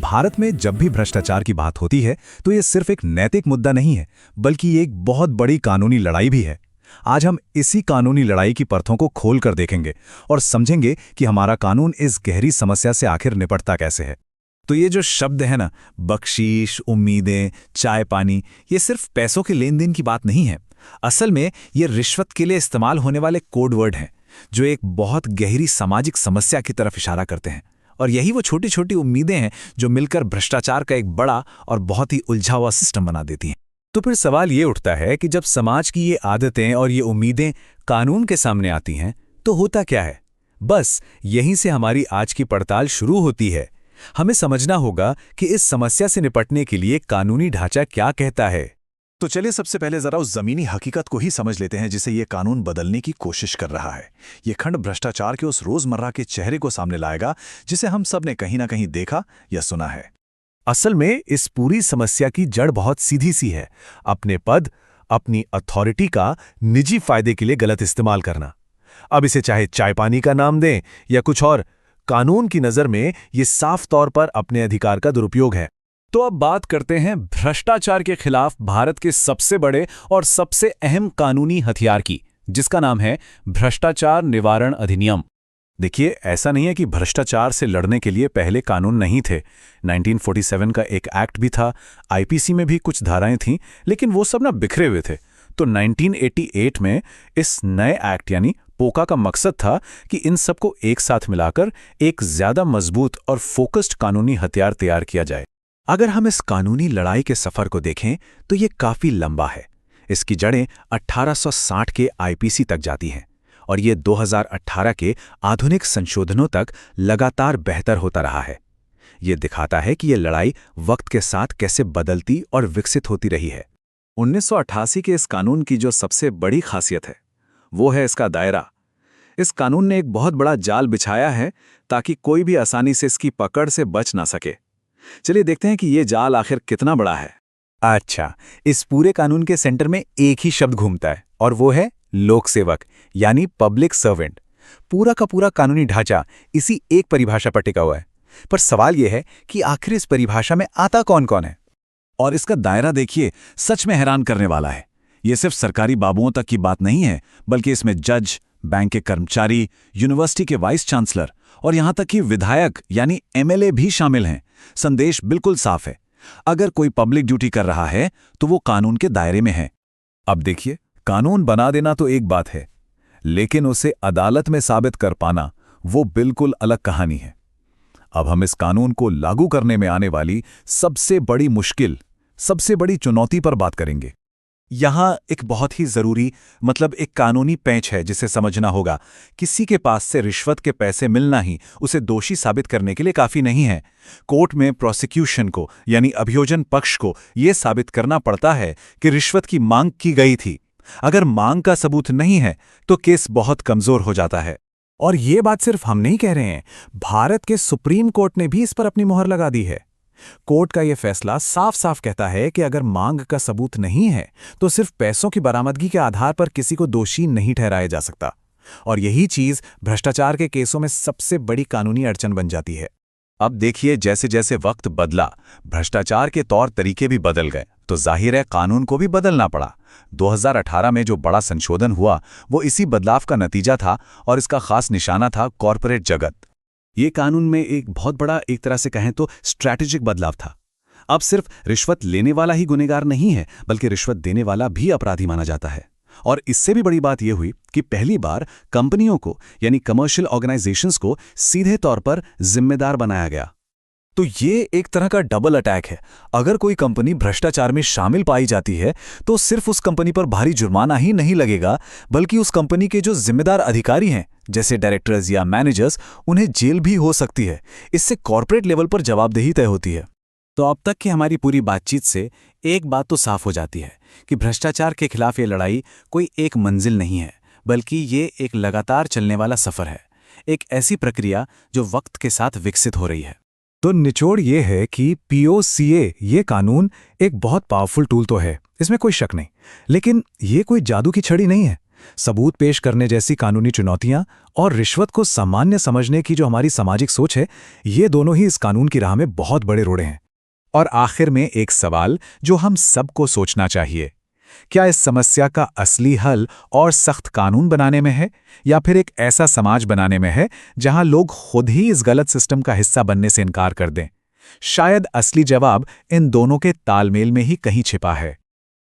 भारत में जब भी भ्रष्टाचार की बात होती है तो ये सिर्फ एक नैतिक मुद्दा नहीं है, बल्कि ये एक बहुत बड़ी कानूनी लड़ाई भी है। आज हम इसी कानूनी लड़ाई की परतों को खोल कर देखेंगे और समझेंगे कि हमारा कानून इस गहरी समस्या से आखिर निपटता कैसे है। तो ये जो शब्द है ना, बख्शीश, उम्मीदें, चाय पानी, ये सिर्फ पैसों के लेन देन की बात नहीं है। असल में ये रिश्वत के लिए इस्तेमाल होने वाले कोड वर्ड हैं, जो एक बहुत गहरी सामाजिक समस्या की तरफ इशारा करते हैं। और यही वो छोटी छोटी उम्मीदें हैं जो मिलकर भ्रष्टाचार का एक बड़ा और बहुत ही उलझा हुआ सिस्टम बना देती हैं। तो फिर सवाल ये उठता है कि जब समाज की ये आदतें और ये उम्मीदें कानून के सामने आती हैं तो होता क्या है? बस यहीं से हमारी आज की पड़ताल शुरू होती है। हमें समझना होगा कि इस समस्या से निपटने के लिए कानूनी ढांचा क्या कहता है। तो चलिए सबसे पहले जरा उस जमीनी हकीकत को ही समझ लेते हैं जिसे ये कानून बदलने की कोशिश कर रहा है। ये खंड भ्रष्टाचार के उस रोजमर्रा के चेहरे को सामने लाएगा जिसे हम सब ने कहीं ना कहीं देखा या सुना है। असल में इस पूरी समस्या की जड़ बहुत सीधी सी है, अपने पद, अपनी अथॉरिटी का निजी फायदे के लिए गलत इस्तेमाल करना। अब इसे चाहे चाय पानी का नाम दें या कुछ और, कानून की नज़र में ये साफ तौर पर अपने अधिकार का दुरुपयोग है। तो अब बात करते हैं भ्रष्टाचार के खिलाफ भारत के सबसे बड़े और सबसे अहम कानूनी हथियार की, जिसका नाम है भ्रष्टाचार निवारण अधिनियम। देखिए, ऐसा नहीं है कि भ्रष्टाचार से लड़ने के लिए पहले कानून नहीं थे। 1947 का एक एक्ट भी था, आईपीसी में भी कुछ धाराएं थीं, लेकिन वो सब ना बिखरे हुए थे। तो 1988 में इस नए एक्ट यानी पोका का मकसद था कि इन सबको एक साथ मिलाकर एक ज्यादा मजबूत और फोकस्ड कानूनी हथियार तैयार किया जाए। अगर हम इस कानूनी लड़ाई के सफर को देखें तो ये काफी लंबा है। इसकी जड़ें 1860 के आईपीसी तक जाती हैं और ये 2018 के आधुनिक संशोधनों तक लगातार बेहतर होता रहा है। ये दिखाता है कि ये लड़ाई वक्त के साथ कैसे बदलती और विकसित होती रही है। 1988 के इस कानून की जो सबसे बड़ी खासियत है वो है इसका दायरा। इस कानून ने एक बहुत बड़ा जाल बिछाया है ताकि कोई भी आसानी से इसकी पकड़ से बच ना सके। चलिए देखते हैं कि ये जाल आखिर कितना बड़ा है। अच्छा, इस पूरे कानून के सेंटर में एक ही शब्द घूमता है और वो है लोक सेवक यानी पब्लिक सर्वेंट। पूरा का पूरा कानूनी ढांचा इसी एक परिभाषा पर टिका हुआ है। पर सवाल यह है कि आखिर इस परिभाषा में आता कौन कौन है? और इसका दायरा देखिए, सच में हैरान करने वाला है। ये सिर्फ सरकारी बाबुओं तक की बात नहीं है, बल्कि इसमें जज, बैंक के कर्मचारी, यूनिवर्सिटी के वाइस चांसलर और यहां तक कि विधायक यानी एमएलए भी शामिल हैं। संदेश बिल्कुल साफ है, अगर कोई पब्लिक ड्यूटी कर रहा है तो वो कानून के दायरे में है। अब देखिए, कानून बना देना तो एक बात है, लेकिन उसे अदालत में साबित कर पाना वो बिल्कुल अलग कहानी है। अब हम इस कानून को लागू करने में आने वाली सबसे बड़ी मुश्किल, सबसे बड़ी चुनौती पर बात करेंगे। यहां एक बहुत ही जरूरी एक कानूनी पैंच है जिसे समझना होगा। किसी के पास से रिश्वत के पैसे मिलना ही उसे दोषी साबित करने के लिए काफी नहीं है। कोर्ट में प्रोसिक्यूशन को यानी अभियोजन पक्ष को यह साबित करना पड़ता है कि रिश्वत की मांग की गई थी। अगर मांग का सबूत नहीं है तो केस बहुत कमजोर हो जाता है। और ये बात सिर्फ हम नहीं कह रहे हैं, भारत के सुप्रीम कोर्ट ने भी इस पर अपनी मोहर लगा दी है। कोर्ट का यह फैसला साफ साफ कहता है कि अगर मांग का सबूत नहीं है तो सिर्फ पैसों की बरामदगी के आधार पर किसी को दोषी नहीं ठहराया जा सकता। और यही चीज भ्रष्टाचार के केसों में सबसे बड़ी कानूनी अड़चन बन जाती है। अब देखिए, जैसे जैसे वक्त बदला, भ्रष्टाचार के तौर तरीके भी बदल गए, तो जाहिर है कानून को भी बदलना पड़ा। 2018 में जो बड़ा संशोधन हुआ वो इसी बदलाव का नतीजा था और इसका खास निशाना था कॉरपोरेट जगत। ये कानून में एक बहुत बड़ा, एक तरह से कहें तो स्ट्रैटेजिक बदलाव था। अब सिर्फ रिश्वत लेने वाला ही गुनहगार नहीं है, बल्कि रिश्वत देने वाला भी अपराधी माना जाता है। और इससे भी बड़ी बात यह हुई कि पहली बार कंपनियों को यानी कमर्शियल ऑर्गेनाइजेशंस को सीधे तौर पर जिम्मेदार बनाया गया। तो ये एक तरह का डबल अटैक है। अगर कोई कंपनी भ्रष्टाचार में शामिल पाई जाती है तो सिर्फ उस कंपनी पर भारी जुर्माना ही नहीं लगेगा, बल्कि उस कंपनी के जो जिम्मेदार अधिकारी हैं जैसे डायरेक्टर्स या मैनेजर्स, उन्हें जेल भी हो सकती है। इससे कॉर्पोरेट लेवल पर जवाबदेही तय होती है। तो अब तक की हमारी पूरी बातचीत से एक बात तो साफ हो जाती है कि भ्रष्टाचार के खिलाफ ये लड़ाई कोई एक मंजिल नहीं है, बल्कि ये एक लगातार चलने वाला सफर है, एक ऐसी प्रक्रिया जो वक्त के साथ विकसित हो रही है। तो निचोड़ ये है कि पीओसीए ये कानून एक बहुत पावरफुल टूल तो है, इसमें कोई शक नहीं, लेकिन ये कोई जादू की छड़ी नहीं है। सबूत पेश करने जैसी कानूनी चुनौतियां और रिश्वत को सामान्य समझने की जो हमारी सामाजिक सोच है, ये दोनों ही इस कानून की राह में बहुत बड़े रोड़े हैं। और आखिर में एक सवाल जो हम सबको सोचना चाहिए, क्या इस समस्या का असली हल और सख्त कानून बनाने में है, या फिर एक ऐसा समाज बनाने में है जहां लोग खुद ही इस गलत सिस्टम का हिस्सा बनने से इनकार कर दें? शायद असली जवाब इन दोनों के तालमेल में ही कहीं छिपा है।